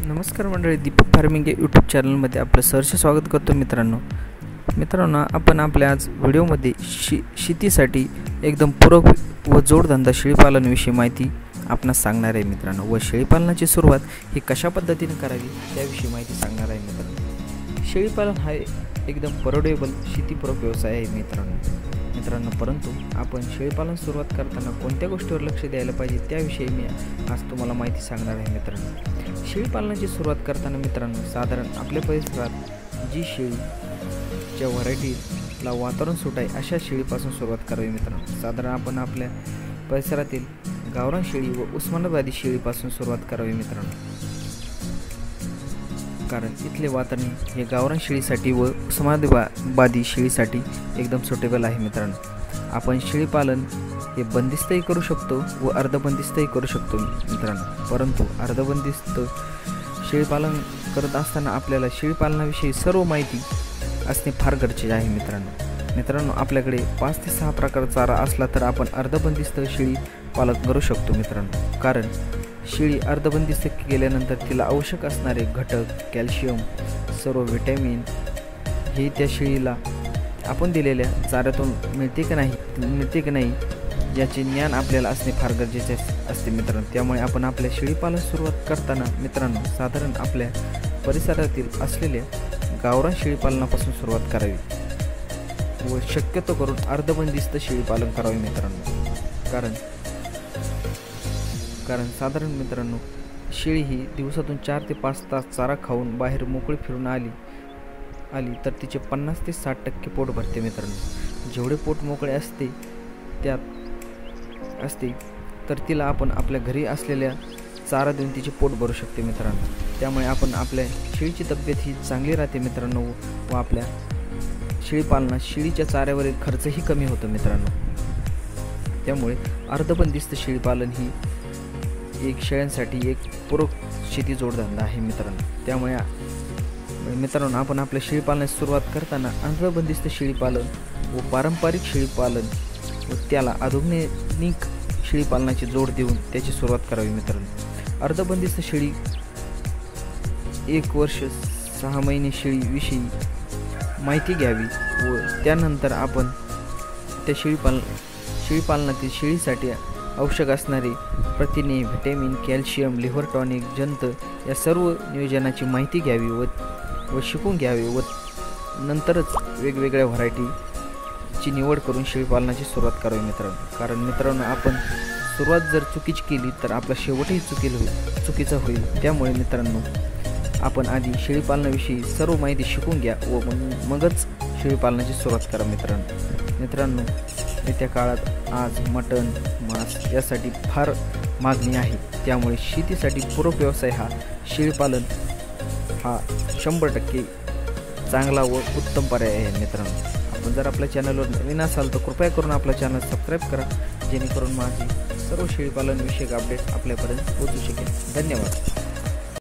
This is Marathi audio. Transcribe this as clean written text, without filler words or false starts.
नमस्कार मंडळी, दीपक फार्मिंग या यूट्यूब चॅनलमध्ये आपलं सहर्ष स्वागत करतो. मित्रांनो आपण आपल्या आज व्हिडिओमध्ये शेतीसाठी एकदम पूरक व जोडधंदा शेळीपालनाविषयी माहिती आपणास सांगणार आहे मित्रांनो. व शेळीपालनाची सुरुवात ही कशा पद्धतीने करावी त्याविषयी माहिती सांगणार आहे मित्रांनो. शेळीपालन हा एकदम परवडेबल शेतीपूरक व्यवसाय आहे मित्रांनो. परंतु आपण शेळीपालन सुरुवात करताना कोणत्या गोष्टीवर लक्ष द्यायला पाहिजे त्याविषयी मी आज तुम्हाला माहिती सांगणार आहे मित्रांनो. शेळीपालनाची सुरुवात करताना मित्रांनो, साधारण आपल्या परिसरात जी शेळीच्या व्हरायटीला वातावरण सूट आहे अशा शेळीपासून सुरुवात करावी मित्रांनो. साधारण आपण आपल्या परिसरातील गावरान शेळी व उस्मानाबादी शेळीपासून सुरुवात करावी मित्रांनो, कारण इथले वातावरण हे गावरान शेळीसाठी व उस्मानाबादी शेळीसाठी एकदम सुटेबल आहे मित्रांनो. आपण शेळीपालन हे बंदिस्तही करू शकतो व अर्धबंदिस्तही करू शकतो मित्रांनो. परंतु अर्धबंदिस्त शेळीपालन करत असताना आपल्याला शेळीपालनाविषयी सर्व माहिती असणे फार गरजेचे आहे मित्रांनो. आपल्याकडे 5 ते 6 प्रकारचा चारा असला तर आपण अर्धबंदिस्त शेळी पालन करू शकतो मित्रांनो. कारण शेळी अर्धबंदिस्त केल्यानंतर तिला आवश्यक असणारे घटक, कॅल्शियम, सर्व व्हिटॅमिन हे त्या शेळीला आपण दिलेल्या चाऱ्यातून मिळते की नाही याचे ज्ञान आपल्याला असणे फार गरजेचे असते मित्रांनो. त्यामुळे आपण आपल्या शेळीपालन सुरुवात करताना मित्रांनो, साधारण आपल्या परिसरातील असलेल्या गावरान शेळीपालनापासून सुरुवात करावी व शक्यतो करून अर्धबंदिस्त शेळीपालन करावे मित्रांनो. कारण साधारण मित्रांनो, शेळी ही दिवसातून 4 ते 5 तास चारा खाऊन बाहेर मोकळी फिरून आली तर तिचे 50 ते 60% पोट भरते मित्रांनो. जेवढे पोट मोकळे असते तर तिला आपण आपल्या घरी असलेल्या चारा देऊन तिचे पोट भरू शकते मित्रांनो. त्यामुळे आपण आपल्या शेळीची तब्येत ही चांगली राहते मित्रांनो व आपल्या शेळीपालनात शेळीच्या चाऱ्यावरील खर्चही कमी होतो मित्रांनो. त्यामुळे अर्धबंदिस्त शेळीपालन ही एक शेळ्यांसाठी एक पूरक शेती जोडधंदा आहे मित्रांनो. त्यामुळे मित्रांनो, आपण आपल्या शेळीपालनाची सुरुवात करताना अर्धबंदिस्त शेळीपालन व पारंपरिक शेळीपालन व त्याला आधुनिक शेळीपालनाची जोड देऊन त्याची सुरुवात करावी मित्रांनो. अर्धबंदिस्त शेळी 1 वर्ष 6 महिने शेळीविषयी माहिती घ्यावी व त्यानंतर आपण त्या शेळीपालनातील शेळीसाठी आवश्यक असणारे प्रथिने, व्हिटॅमिन, कॅल्शियम, लिव्हर टॉनिक, जंत या सर्व नियोजनाची माहिती घ्यावी व शिकून घ्यावी व नंतरच वेगवेगळ्या व्हरायटीची निवड करून शेळीपालनाची सुरुवात करावी मित्रांनो. कारण मित्रांनो, आपण सुरुवात जर चुकीची केली तर आपला शेवटही चुकीचा होईल. त्यामुळे मित्रांनो, आपण आधी शेळीपालनाविषयी सर्व माहिती शिकून घ्या व मगच शेळीपालनाची सुरुवात करा मित्रांनो. येत्या काळात आज मटण, मांस यासाठी फार मागणी आहे. त्यामुळे शेतीसाठी पूरक व्यवसाय हा शेळीपालन हा 100% चांगला व उत्तम पर्याय आहे मित्रांनो. आपण जर आपल्या चॅनलवर नवीन असाल तर कृपया करून आपला चॅनल सबस्क्राईब करा, जेणेकरून माझी सर्व शेळीपालन विषयक अपडेट आपल्यापर्यंत पोहोचू शकेल. धन्यवाद.